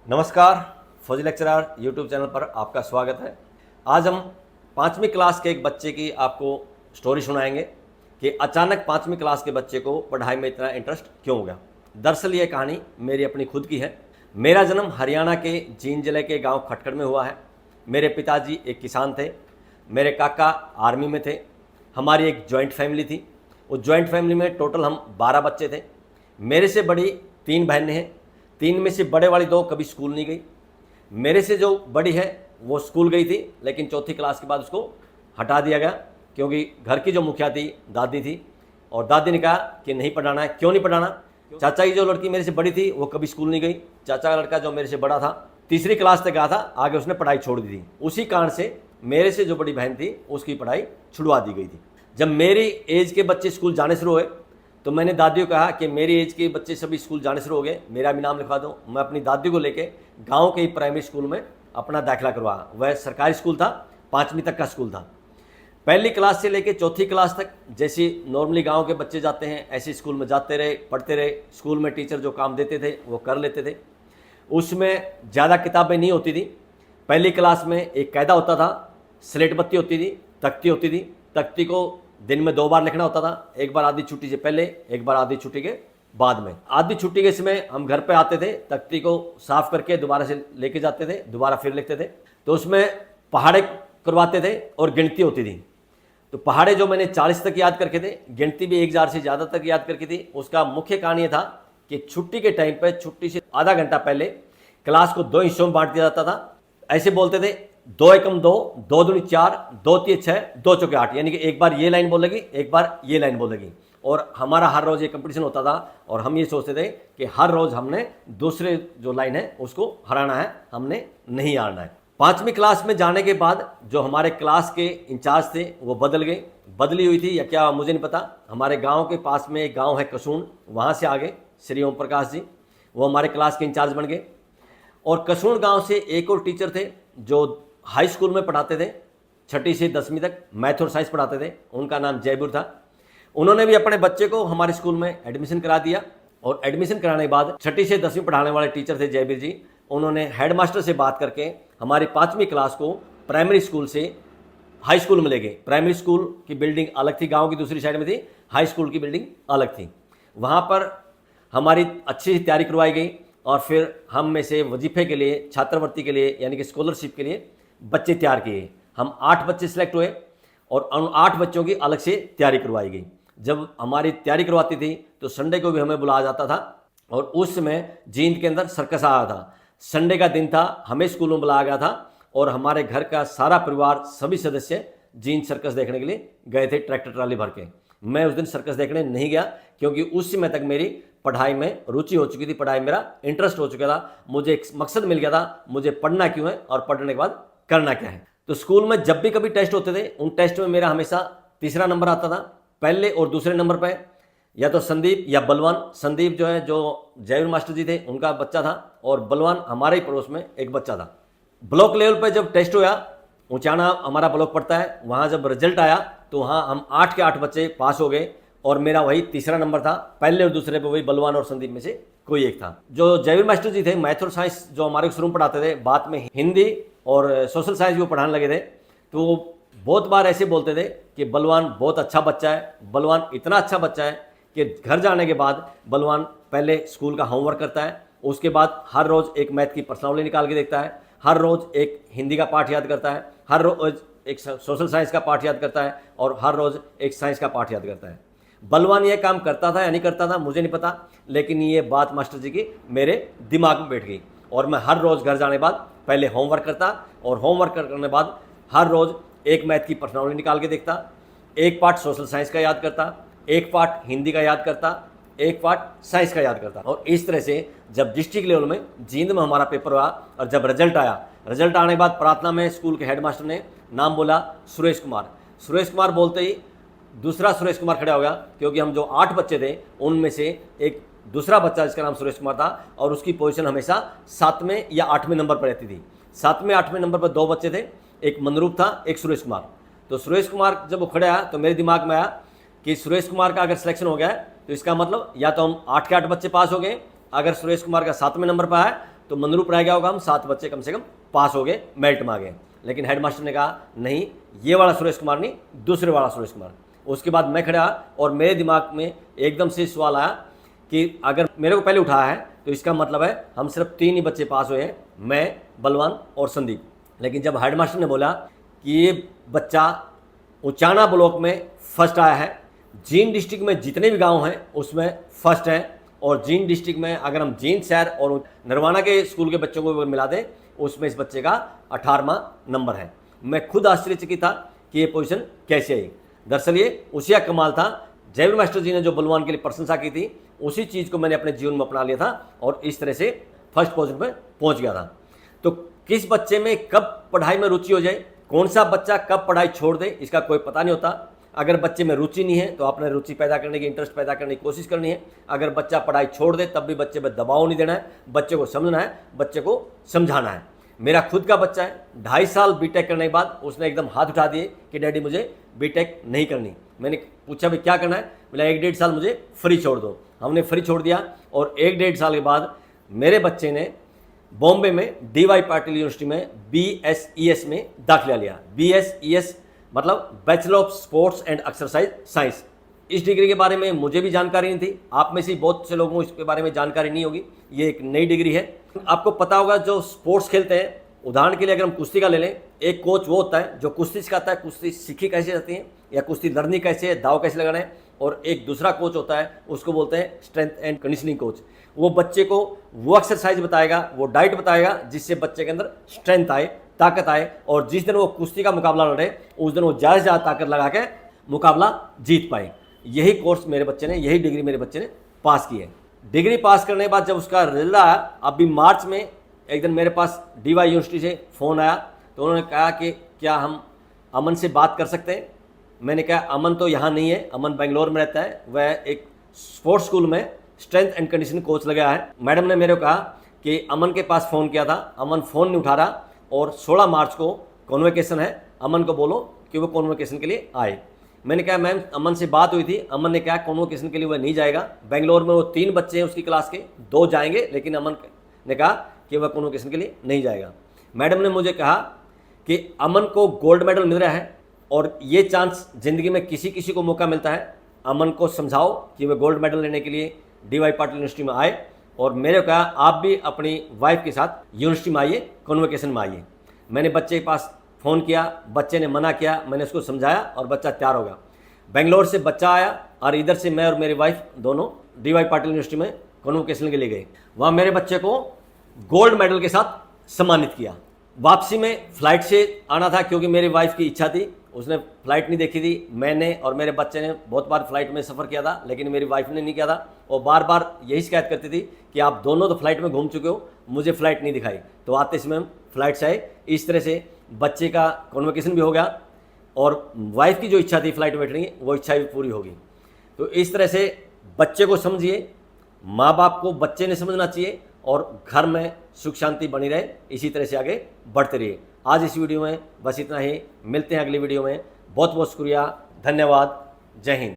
नमस्कार, फौजी lecturer YouTube channel पर आपका स्वागत है। आज हम 5वीं क्लास के एक बच्चे की आपको स्टोरी सुनाएंगे कि अचानक 5वीं क्लास के बच्चे को पढ़ाई में इतना इंटरेस्ट क्यों हो गया। दरअसल ये कहानी मेरी अपनी खुद की है। मेरा जन्म हरियाणा के जींद जिले के गांव खटखड़ में हुआ है। मेरे पिताजी एक किसान थे, मेरे काका आर्मी में थे। हमारी एक जॉइंट फैमिली थी। उस जॉइंट फैमिली में टोटल हम 12 बच्चे थे। मेरे से बड़ी 3 बहनें हैं। 3 में से बड़े वाली 2 कभी स्कूल नहीं गई। मेरे से जो बड़ी है वो स्कूल गई थी, लेकिन चौथी क्लास के बाद उसको हटा दिया गया क्योंकि घर की जो मुखिया थी दादी थी, और दादी ने कहा कि नहीं पढ़ाना है। क्यों नहीं पढ़ाना? चाचा की जो लड़की मेरे से बड़ी थी वो कभी स्कूल नहीं गई। चाचा का लड़का जो मेरे से बड़ा था तीसरी क्लास तक गया था, आगे उसने पढ़ाई छोड़ दी थी। उसी कारण से मेरे से जो बड़ी बहन थी उसकी पढ़ाई छुड़वा दी गई थी। जब मेरी एज के बच्चे स्कूल जाने शुरू हुए तो मैंने दादी को कहा कि मेरी एज के बच्चे सभी स्कूल जाने शुरू हो गए, मेरा भी नाम लिखवा दो। मैं अपनी दादी को लेके गांव के ही प्राइमरी स्कूल में अपना दाखिला करवाया। वह सरकारी स्कूल था, 5वीं तक का स्कूल था। पहली क्लास से लेके चौथी क्लास तक जैसे नॉर्मली गांव के बच्चे जाते हैं ऐसे स्कूल में जाते रहे, पढ़ते रहे। स्कूल में टीचर जो काम देते थे वो कर लेते थे। उसमें ज़्यादा किताबें नहीं होती थी। पहली क्लास में एक कायदा होता था, स्लेट बत्ती होती थी, तख्ती होती थी। तख्ती को दिन में 2 बार लिखना होता था, एक बार आधी छुट्टी से पहले, एक बार आधी छुट्टी के बाद में। आधी छुट्टी के समय हम घर पे आते थे, तख्ती को साफ करके दोबारा से लेके जाते थे, दोबारा फिर लिखते थे। तो उसमें पहाड़े करवाते थे और गिनती होती थी। तो पहाड़े जो मैंने 40 तक याद करके थे, गिनती भी 1000 से ज़्यादा तक याद करके थी। उसका मुख्य कारण ये था कि छुट्टी के टाइम पर, छुट्टी से आधा घंटा पहले क्लास को 2 हिस्सों में बांट दिया जाता था। ऐसे बोलते थे 2 एकम 2, 2 दूनी 4, 2 तिये 6, 2 चौके 8, यानी कि एक बार ये लाइन बोलेगी, एक बार ये लाइन बोलेगी। और हमारा हर रोज़ ये कंपटीशन होता था और हम ये सोचते थे कि हर रोज़ हमने दूसरे जो लाइन है उसको हराना है, हमने नहीं हारना है। 5वीं क्लास में जाने के बाद जो हमारे क्लास के इंचार्ज थे वो बदल गए। बदली हुई थी या क्या मुझे नहीं पता। हमारे गाँव के पास में एक गाँव है कसून, वहाँ से आगे श्री ओम प्रकाश जी, वो हमारे क्लास के इंचार्ज बन गए। और कसून गांव से एक और टीचर थे जो हाई स्कूल में पढ़ाते थे, 6ठी से 10वीं तक मैथ और साइंस पढ़ाते थे। उनका नाम जयपुर था। उन्होंने भी अपने बच्चे को हमारे स्कूल में एडमिशन करा दिया। और एडमिशन कराने के बाद 6ठी से 10वीं पढ़ाने वाले टीचर थे जयवीर जी। उन्होंने हेडमास्टर से बात करके हमारी 5वीं क्लास को प्राइमरी स्कूल से हाई स्कूल में ले गए। प्राइमरी स्कूल की बिल्डिंग अलग थी, गाँव की दूसरी साइड में थी। हाई स्कूल की बिल्डिंग अलग थी। वहाँ पर हमारी अच्छी तैयारी करवाई गई और फिर हम में से वजीफे के लिए, छात्रवृत्ति के लिए यानी कि स्कॉलरशिप के लिए बच्चे तैयार किए। हम 8 बच्चे सिलेक्ट हुए और उन 8 बच्चों की अलग से तैयारी करवाई गई। जब हमारी तैयारी करवाती थी तो संडे को भी हमें बुलाया जाता था। और उस समय जींद के अंदर सर्कस आया था। संडे का दिन था, हमें स्कूलों में बुलाया गया था और हमारे घर का सारा परिवार, सभी सदस्य जींद सर्कस देखने के लिए गए थे, ट्रैक्टर ट्राली भर के। मैं उस दिन सर्कस देखने नहीं गया क्योंकि उस समय तक मेरी पढ़ाई में रुचि हो चुकी थी, पढ़ाई मेरा इंटरेस्ट हो चुका था। मुझे एक मकसद मिल गया था, मुझे पढ़ना क्यों है और पढ़ने के बाद करना क्या है। तो स्कूल में जब भी कभी टेस्ट होते थे, उन टेस्ट में मेरा हमेशा तीसरा नंबर आता था। पहले और दूसरे नंबर पे या तो संदीप या बलवान। संदीप जो है जो जयवीर मास्टर जी थे उनका बच्चा था, और बलवान हमारे ही पड़ोस में एक बच्चा था। ब्लॉक लेवल पर जब टेस्ट हुआ, ऊंचाना हमारा ब्लॉक पड़ता है, वहाँ जब रिजल्ट आया तो वहाँ हम 8 के 8 बच्चे पास हो गए और मेरा वही तीसरा नंबर था। पहले और दूसरे पे वही बलवान और संदीप में से कोई एक था। जो जयवीर मास्टर जी थे मैथ और साइंस जो हमारे शुरू में पढ़ाते थे, बाद में हिंदी और सोशल साइंस भी वो पढ़ाने लगे थे। तो वो बहुत बार ऐसे बोलते थे कि बलवान बहुत अच्छा बच्चा है, बलवान इतना अच्छा बच्चा है कि घर जाने के बाद बलवान पहले स्कूल का होमवर्क करता है, उसके बाद हर रोज़ एक मैथ की प्रश्नावली निकाल के देखता है, हर रोज़ एक हिंदी का पाठ याद करता है, हर रोज़ एक सोशल साइंस का पाठ याद करता है और हर रोज़ एक साइंस का पाठ याद करता है। बलवान ये काम करता था या नहीं करता था मुझे नहीं पता, लेकिन ये बात मास्टर जी की मेरे दिमाग में बैठ गई और मैं हर रोज़ घर जाने के बाद पहले होमवर्क करता और होमवर्क करने के बाद हर रोज़ एक मैथ की प्रश्नावली निकाल के देखता, एक पार्ट सोशल साइंस का याद करता, एक पार्ट हिंदी का याद करता, एक पार्ट साइंस का याद करता। और इस तरह से जब डिस्ट्रिक्ट लेवल में जींद में हमारा पेपर हुआ और जब रिजल्ट आया, रिजल्ट आने के बाद प्रार्थना में स्कूल के हेडमास्टर ने नाम बोला सुरेश कुमार। सुरेश कुमार बोलते ही दूसरा सुरेश कुमार खड़ा हो गया, क्योंकि हम जो 8 बच्चे थे उनमें से एक दूसरा बच्चा जिसका नाम सुरेश कुमार था और उसकी पोजीशन हमेशा 7वें या 8वें नंबर पर रहती थी। 7वें 8वें नंबर पर 2 बच्चे थे, एक मनरूप था, एक सुरेश कुमार। तो सुरेश कुमार जब वो खड़े आया तो मेरे दिमाग में आया कि सुरेश कुमार का अगर सिलेक्शन हो गया है तो इसका मतलब या तो हम 8 के 8 बच्चे पास हो गए, अगर सुरेश कुमार का 7वें नंबर पर आया तो मंदरूप रह गया होगा, हम 7 बच्चे कम से कम पास हो गए, मेरिट में आ गए। लेकिन हेडमास्टर ने कहा नहीं, ये वाला सुरेश कुमार नहीं, दूसरे वाला सुरेश कुमार। उसके बाद मैं खड़ा और मेरे दिमाग में एकदम से सवाल आया कि अगर मेरे को पहले उठाया है तो इसका मतलब है हम सिर्फ 3 ही बच्चे पास हुए हैं, मैं, बलवान और संदीप। लेकिन जब हेडमास्टर ने बोला कि ये बच्चा उचाना ब्लॉक में फर्स्ट आया है, जींद डिस्ट्रिक्ट में जितने भी गांव हैं उसमें फर्स्ट है, और जींद डिस्ट्रिक्ट में अगर हम जींद शहर और नरवाना के स्कूल के बच्चों को मिला दें उसमें इस बच्चे का 18वां नंबर है। मैं खुद आश्चर्यचकित था कि ये पोजीशन कैसे आई। दरअसल ये उसी का कमाल था, जयवीर मास्टर जी ने जो बलवान के लिए प्रशंसा की थी उसी चीज़ को मैंने अपने जीवन में अपना लिया था और इस तरह से फर्स्ट पोजीशन पर पहुंच गया था। तो किस बच्चे में कब पढ़ाई में रुचि हो जाए, कौन सा बच्चा कब पढ़ाई छोड़ दे, इसका कोई पता नहीं होता। अगर बच्चे में रुचि नहीं है तो आपने रुचि पैदा करने की, इंटरेस्ट पैदा करने की कोशिश करनी है। अगर बच्चा पढ़ाई छोड़ दे तब भी बच्चे पर दबाव नहीं देना है, बच्चे को समझना है, बच्चे को समझाना है। मेरा खुद का बच्चा है, 2.5 साल बीटेक करने के बाद उसने एकदम हाथ उठा दिए कि डैडी मुझे बीटेक नहीं करनी। मैंने पूछा भाई क्या करना है, बोला 1-1.5 साल मुझे फ्री छोड़ दो। हमने फ्री छोड़ दिया और 1-1.5 साल के बाद मेरे बच्चे ने बॉम्बे में DY पाटिल यूनिवर्सिटी में BSES में दाखिला लिया। BSES मतलब bachelor of sports and exercise science. इस डिग्री के बारे में मुझे भी जानकारी नहीं थी, आप में से बहुत से लोगों को इसके बारे में जानकारी नहीं होगी। ये एक नई डिग्री है। आपको पता होगा जो स्पोर्ट्स खेलते हैं, उदाहरण के लिए अगर हम कुश्ती का ले लें, एक कोच वो होता है जो कुश्ती सिखाता है, कुश्ती सीखी कैसे जाती है या कुश्ती लड़नी कैसे है, दाव कैसे लगाना है, और एक दूसरा कोच होता है उसको बोलते हैं स्ट्रेंथ एंड कंडीशनिंग कोच। वो बच्चे को वो एक्सरसाइज बताएगा, वो डाइट बताएगा जिससे बच्चे के अंदर स्ट्रेंथ आए, ताकत आए, और जिस दिन वो कुश्ती का मुकाबला लड़े उस दिन वो ज़्यादा से ज़्यादा ताकत लगा के मुकाबला जीत पाए। यही कोर्स मेरे बच्चे ने, यही डिग्री मेरे बच्चे ने पास की है। डिग्री पास करने के बाद जब उसका रिजल्ट आया, अभी मार्च में एक दिन मेरे पास DY यूनिवर्सिटी से फ़ोन आया, तो उन्होंने कहा कि क्या हम अमन से बात कर सकते हैं। मैंने कहा अमन तो यहाँ नहीं है, अमन बेंगलोर में रहता है, वह एक स्पोर्ट्स स्कूल में स्ट्रेंथ एंड कंडीशनिंग कोच लगा है। मैडम ने मेरे को कहा कि अमन के पास फ़ोन किया था, अमन फ़ोन नहीं उठा रहा और 16 मार्च को कॉन्वोकेशन है, अमन को बोलो कि वो कॉन्वोकेशन के लिए आए। मैंने कहा मैम अमन से बात हुई थी, अमन ने कहा कॉन्वोकेशन के लिए वह नहीं जाएगा। बेंगलोर में वो 3 बच्चे हैं उसकी क्लास के, 2 जाएंगे, लेकिन अमन ने कहा कि वह कॉन्वोकेशन के लिए नहीं जाएगा। मैडम ने मुझे कहा कि अमन को गोल्ड मेडल मिल रहा है और ये चांस ज़िंदगी में किसी किसी को मौका मिलता है, अमन को समझाओ कि वह गोल्ड मेडल लेने के लिए DY पाटिल यूनिवर्सिटी में आए। और मेरे को कहा आप भी अपनी वाइफ के साथ यूनिवर्सिटी में आइए, कॉन्वोकेशन में आइए। मैंने बच्चे के पास फ़ोन किया, बच्चे ने मना किया, मैंने उसको समझाया और बच्चा तैयार हो गया। बेंगलोर से बच्चा आया और इधर से मैं और मेरी वाइफ दोनों DY पाटिल यूनिवर्सिटी में कॉन्वोकेशन के लिए गए। वहाँ मेरे बच्चे को गोल्ड मेडल के साथ सम्मानित किया। वापसी में फ़्लाइट से आना था क्योंकि मेरी वाइफ की इच्छा थी, उसने फ़्लाइट नहीं देखी थी। मैंने और मेरे बच्चे ने बहुत बार फ़्लाइट में सफ़र किया था, लेकिन मेरी वाइफ ने नहीं किया था और बार बार यही शिकायत करती थी कि आप दोनों तो फ़्लाइट में घूम चुके हो, मुझे फ़्लाइट नहीं दिखाई। तो आते समय हम फ़्लाइट से आए। इस तरह से बच्चे का कॉन्वोकेशन भी हो गया और वाइफ की जो इच्छा थी फ़्लाइट में बैठने की, वो इच्छा भी पूरी होगी। तो इस तरह से बच्चे को समझिए, माँ बाप को बच्चे ने समझना चाहिए और घर में सुख शांति बनी रहे। इसी तरह से आगे बढ़ते रहिए। आज इस वीडियो में बस इतना ही, मिलते हैं अगली वीडियो में। बहुत बहुत शुक्रिया, धन्यवाद, जय हिंद।